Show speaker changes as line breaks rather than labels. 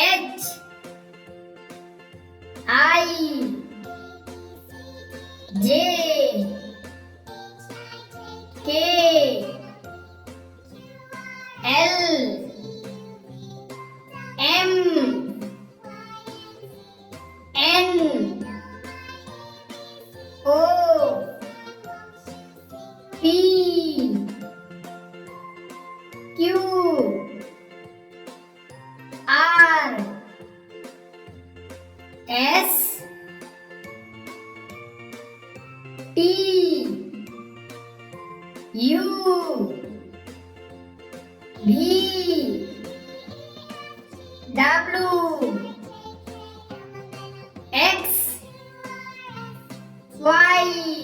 H I J K L M N O P Q R S T U V W X Y